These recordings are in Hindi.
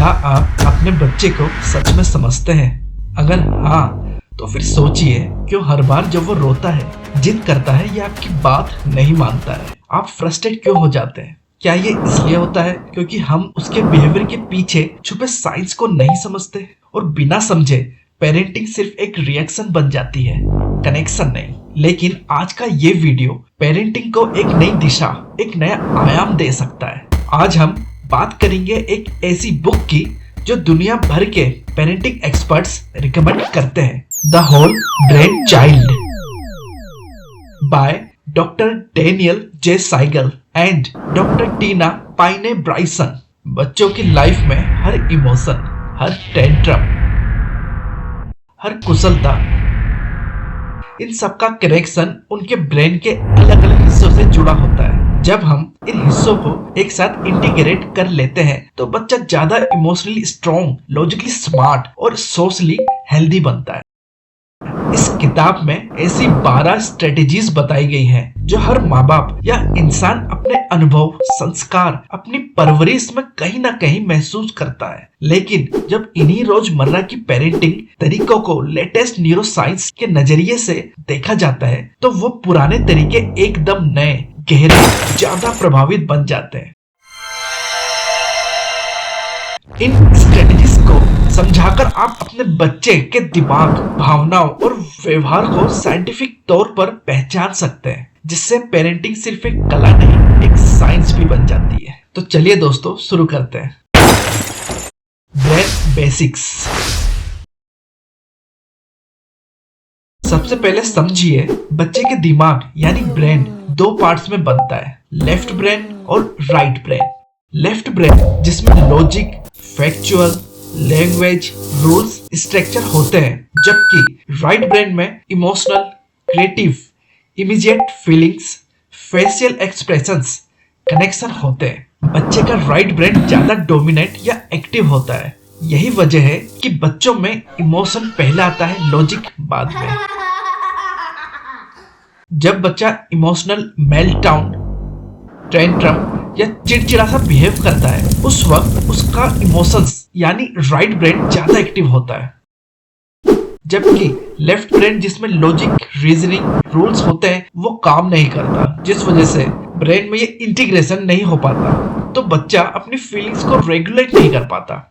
क्या आप अपने बच्चे को सच में समझते हैं? अगर हाँ, तो फिर सोचिए क्यों हर बार जब वो रोता है, जिद करता है या आपकी बात नहीं मानता है, आप फ्रस्ट्रेट क्यों हो जाते हैं? क्या ये इसलिए होता है क्योंकि हम उसके बिहेवियर के पीछे छुपे साइंस को नहीं समझते और बिना समझे पेरेंटिंग सिर्फ एक रिएक्शन बन जाती है, कनेक्शन नहीं। लेकिन आज का ये वीडियो पेरेंटिंग को एक नई दिशा, एक नया आयाम दे सकता है। आज हम बात करेंगे एक ऐसी बुक की जो दुनिया भर के पेरेंटिंग एक्सपर्ट्स रिकमेंड करते हैं, the whole brain child by doctor Daniel J Siegel and doctor Tina Payne Bryson. बच्चों की लाइफ में हर इमोशन, हर टेंट्रम, हर कुशलता, इन सब का कनेक्शन उनके ब्रेन के अलग अलग हिस्सों से जुड़ा होता है। जब हम इन हिस्सों को एक साथ इंटीग्रेट कर लेते हैं तो बच्चा ज्यादा इमोशनली स्ट्रॉन्ग, लॉजिकली स्मार्ट और सोशली हेल्दी बनता है। इस किताब में ऐसी 12 स्ट्रेटेजीज बताई गई हैं जो हर माँ बाप या इंसान अपने अनुभव, संस्कार, अपनी परवरिश में कहीं ना कहीं महसूस करता है। लेकिन जब इन्हीं रोजमर्रा की पेरेंटिंग तरीकों को लेटेस्ट न्यूरो साइंस के नजरिए से देखा जाता है तो वो पुराने तरीके एकदम नए, गहरे, ज्यादा प्रभावित बन जाते हैं। इन स्ट्रेटेजीज को समझाकर आप अपने बच्चे के दिमाग, भावनाओं और व्यवहार को साइंटिफिक तौर पर पहचान सकते हैं, जिससे पेरेंटिंग सिर्फ एक कला नहीं, एक साइंस भी बन जाती है। तो चलिए दोस्तों, शुरू करते हैं। Brain basics. सबसे पहले समझिए, बच्चे के दिमाग यानी ब्रेन 2 पार्ट्स में बनता है, लेफ्ट ब्रेन और राइट ब्रेन। लेफ्ट ब्रेन जिसमें logic, factual, language, rules, structure होते हैं, जबकि राइट ब्रेन में emotional, creative, immediate feelings, facial expressions, connection होते हैं। बच्चे का राइट ब्रेन ज्यादा डोमिनेट या एक्टिव होता है। यही वजह है कि बच्चों में इमोशन पहले आता है, लॉजिक बाद में। जब बच्चा इमोशनल मेल्टडाउन, टेंट्रम या चिड़चिड़ा सा बिहेव करता है, उस वक्त उसका इमोशंस यानी राइट ब्रेन ज्यादा एक्टिव होता है, जबकि लेफ्ट ब्रेन जिसमें लॉजिक, रीजनिंग, रूल्स होते हैं वो काम नहीं करता, जिस वजह से ब्रेन में ये इंटीग्रेशन नहीं हो पाता, तो बच्चा अपनी फीलिंग्स को रेगुलेट नहीं कर पाता।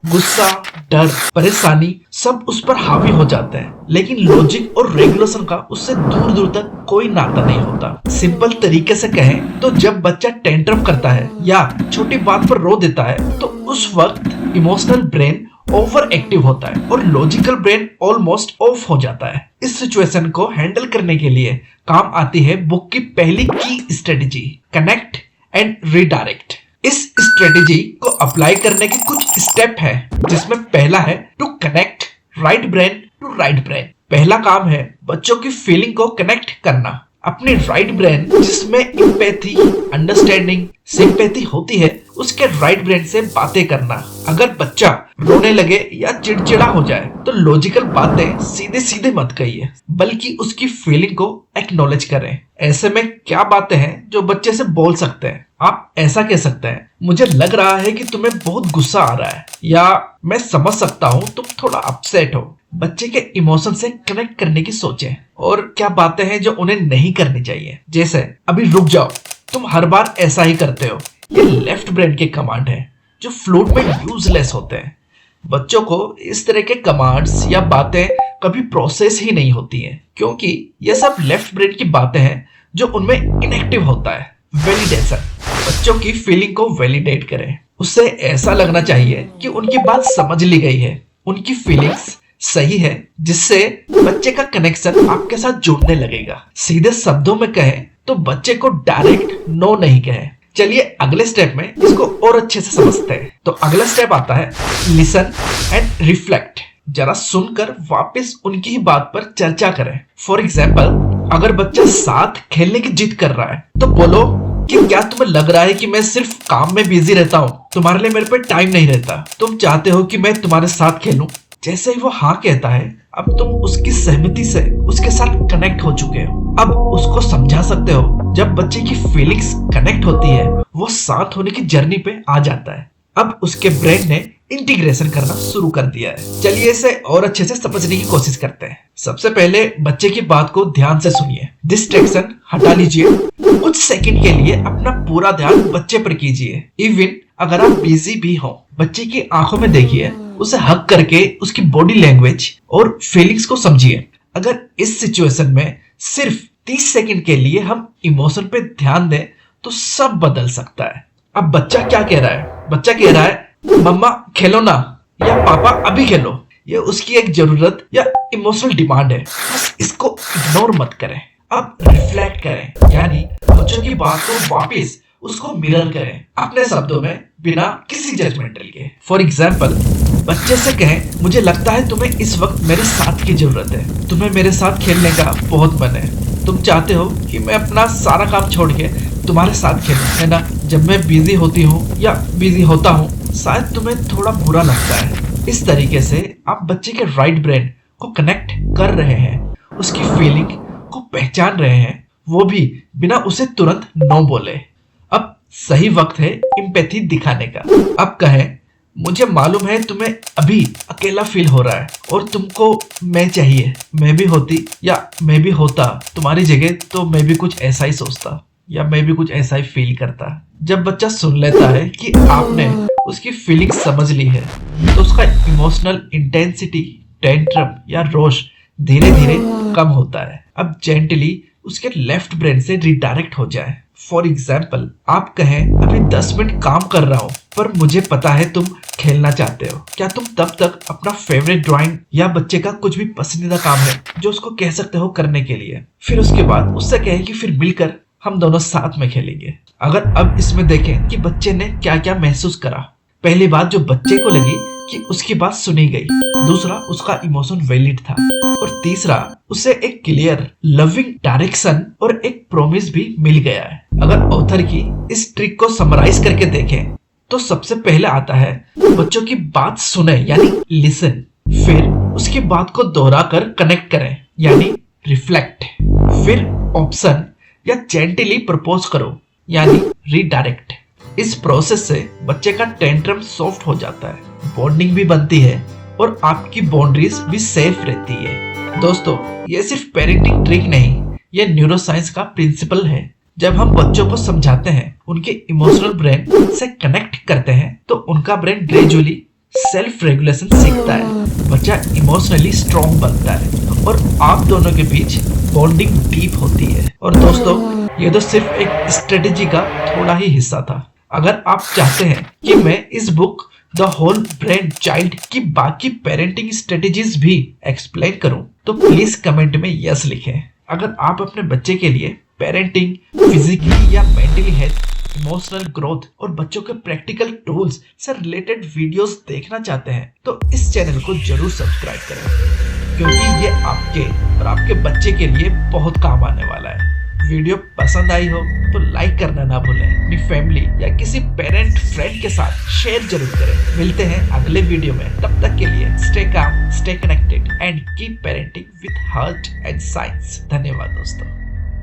गुस्सा, डर, परेशानी सब उस पर हावी हो जाते हैं, लेकिन लॉजिक और रेगुलेशन का उससे दूर दूर तक कोई नाता नहीं होता। सिंपल तरीके से कहें तो जब बच्चा टेंट्रम करता है या छोटी बात पर रो देता है तो उस वक्त इमोशनल ब्रेन ओवर एक्टिव होता है और लॉजिकल ब्रेन ऑलमोस्ट ऑफ हो जाता है। इस सिचुएशन को हैंडल करने के लिए काम आती है बुक की पहली की स्ट्रेटेजी, कनेक्ट एंड रीडायरेक्ट। इस स्ट्रेटेजी को अप्लाई करने के कुछ स्टेप है, जिसमें पहला है to connect right brain to right brain. पहला काम है बच्चों की फीलिंग को कनेक्ट करना। अपनी राइट ब्रेन जिसमें एम्पैथी, अंडरस्टैंडिंग, सिंपैथी होती है, उसके राइट ब्रेन से बातें करना। अगर बच्चा रोने लगे या चिड़चिड़ा हो जाए तो लॉजिकल बातें सीधे सीधे मत कहिए, बल्कि उसकी फीलिंग को एक्नॉलेज करें। ऐसे में क्या बातें हैं जो बच्चे से बोल सकते हैं? आप ऐसा कह सकते हैं, मुझे लग रहा है कि तुम्हें बहुत गुस्सा आ रहा है, या मैं समझ सकता हूँ तुम थोड़ा अपसेट हो। बच्चे के इमोशन से कनेक्ट करने की सोचें। और क्या बातें हैं जो उन्हें नहीं करनी चाहिए, जैसे अभी रुक जाओ, तुम हर बार ऐसा ही करते हो। ये लेफ्ट ब्रेन के कमांड है जो फ्लूट में यूजलेस होते हैं। बच्चों को इस तरह के कमांड्स या बातें कभी प्रोसेस ही नहीं होती हैं, क्योंकि ये सब लेफ्ट ब्रेन की बातें हैं जो उनमें इनएक्टिव होता है। वैलिडेशन, बच्चों की फीलिंग को वैलिडेट करें। उससे ऐसा लगना चाहिए कि उनकी बात समझ ली गई है, उनकी फीलिंग्स सही है, जिससे बच्चे का कनेक्शन आपके साथ जुड़ने लगेगा। सीधे शब्दों में कहें तो बच्चे को डायरेक्ट नो नहीं कहें। चलिए अगले स्टेप में इसको और अच्छे से समझते हैं। तो अगला स्टेप आता है लिसन एंड रिफ्लेक्ट। जरा सुनकर वापस उनकी ही बात पर चर्चा करें। फॉर एग्जाम्पल, अगर बच्चा साथ खेलने की जिद कर रहा है तो बोलो कि क्या तुम्हें लग रहा है कि मैं सिर्फ काम में बिजी रहता हूँ, तुम्हारे लिए मेरे पे टाइम नहीं रहता, तुम चाहते हो कि मैं तुम्हारे साथ खेलूं? जैसे ही वो हाँ कहता है, अब तुम उसकी सहमति से उसके साथ कनेक्ट हो चुके हो। अब उसको समझा सकते हो। जब बच्चे की फीलिंग्स कनेक्ट होती है, वो साथ होने की जर्नी पे आ जाता है। अब उसके ब्रेन ने इंटीग्रेशन करना शुरू कर दिया है। चलिए इसे और अच्छे से समझने की कोशिश करते हैं। सबसे पहले बच्चे की बात को ध्यान से सुनिए, डिस्ट्रैक्शन हटा लीजिए, कुछ सेकंड के लिए अपना पूरा ध्यान बच्चे पर कीजिए। इवन अगर आप बिजी भी हो, बच्चे की आंखों में देखिए, उसे हग करके उसकी बॉडी लैंग्वेज और फीलिंग्स को समझिए। अगर इस सिचुएशन में सिर्फ 30 सेकंड के लिए हम इमोशन पे ध्यान दें तो सब बदल सकता है। अब बच्चा क्या कह रहा है? बच्चा कह रहा है मम्मा खेलो ना, या पापा अभी खेलो। ये उसकी एक जरूरत या इमोशनल डिमांड है, बस इसको इग्नोर मत करें। अब रिफ्लेक्ट करें, यानी बच्चों की बात को वापस उसको मिरर करें अपने शब्दों में, बिना किसी जजमेंटल के। फॉर एग्जाम्पल, बच्चे से कहें मुझे लगता है तुम्हें इस वक्त मेरे साथ की जरूरत है, तुम्हें मेरे साथ खेलने का बहुत मन है, तुम चाहते हो कि मैं अपना सारा काम छोड़ के तुम्हारे साथ खेलूं, है ना? जब मैं बिजी होती हूँ या बिजी होता हूँ शायद तुम्हें थोड़ा बुरा लगता है। इस तरीके से आप बच्चे के राइट ब्रेन को कनेक्ट कर रहे हैं, उसकी फीलिंग को पहचान रहे हैं, वो भी बिना उसे तुरंत नो बोले। अब सही वक्त है एम्पैथी दिखाने का। अब कहें मुझे मालूम है तुम्हें अभी अकेला फील हो रहा है और तुमको मैं चाहिए, मैं भी होती या मैं भी होता तुम्हारी जगह तो मैं भी कुछ ऐसा ही सोचता या मैं भी कुछ ऐसा ही फील करता। जब बच्चा सुन लेता है कि आपने उसकी फीलिंग समझ ली है तो उसका इमोशनल इंटेंसिटी, टेंट्रम या रोष धीरे धीरे कम होता है। अब जेंटली उसके लेफ्ट ब्रेन से रिडायरेक्ट हो जाए। फॉर एग्जाम्पल, आप कहें अभी 10 मिनट काम कर रहा हूँ पर मुझे पता है तुम खेलना चाहते हो, क्या तुम तब तक अपना फेवरेट ड्राइंग या बच्चे का कुछ भी पसंदीदा काम है जो उसको कह सकते हो करने के लिए। फिर उसके बाद उससे कहें कि फिर मिलकर हम दोनों साथ में खेलेंगे। अगर अब इसमें देखें कि बच्चे ने क्या क्या महसूस करा। पहली बात जो बच्चे को लगी कि उसकी बात सुनी गई, दूसरा उसका इमोशन वैलिड था, और तीसरा उसे एक क्लियर लविंग डायरेक्शन और एक प्रॉमिस भी मिल गया है। अगर ऑथर की इस ट्रिक को समराइज करके देखें तो सबसे पहले आता है बच्चों की बात सुने यानी लिसन, फिर उसकी बात को दोहरा कर कनेक्ट करें यानी रिफ्लेक्ट, फिर ऑप्शन या जेंटली प्रपोज करो यानी रीडायरेक्ट। इस प्रोसेस से बच्चे का टेंट्रम सॉफ्ट हो जाता है, बॉन्डिंग भी बनती है और आपकी बाउंड्रीज भी सेफ रहती है। दोस्तों, ये सिर्फ पेरेंटिंग ट्रिक नहीं, ये न्यूरोसाइंस का प्रिंसिपल है। जब हम बच्चों को समझाते हैं, उनके इमोशनल ब्रेन से कनेक्ट करते हैं तो उनका ब्रेन ग्रेजुअली सेल्फ रेगुलेशन सीखता है, बच्चा इमोशनली स्ट्रॉन्ग बनता है और आप दोनों के बीच बॉन्डिंग डीप होती है। और दोस्तों, ये तो सिर्फ एक स्ट्रेटेजी का थोड़ा ही हिस्सा था। अगर आप चाहते हैं कि मैं इस book the whole brain child की बाकी पेरेंटिंग स्ट्रेटेजीज भी एक्सप्लेन करूं तो प्लीज कमेंट में यस लिखें। अगर आप अपने बच्चे के लिए पेरेंटिंग, फिजिकली या मेंटली हेल्थ, इमोशनल ग्रोथ और बच्चों के प्रैक्टिकल टूल्स से रिलेटेड वीडियोस देखना चाहते हैं तो इस चैनल को जरूर सब्सक्राइब करें, क्योंकि ये आपके और आपके बच्चे के लिए बहुत काम आने वाला है। वीडियो पसंद आई हो तो लाइक करना ना भूलें, अपनी फैमिली या किसी पेरेंट फ्रेंड के साथ शेयर जरूर करें। मिलते हैं अगले वीडियो में, तब तक के लिए stay calm, stay connected and keep parenting with heart and science. धन्यवाद दोस्तों।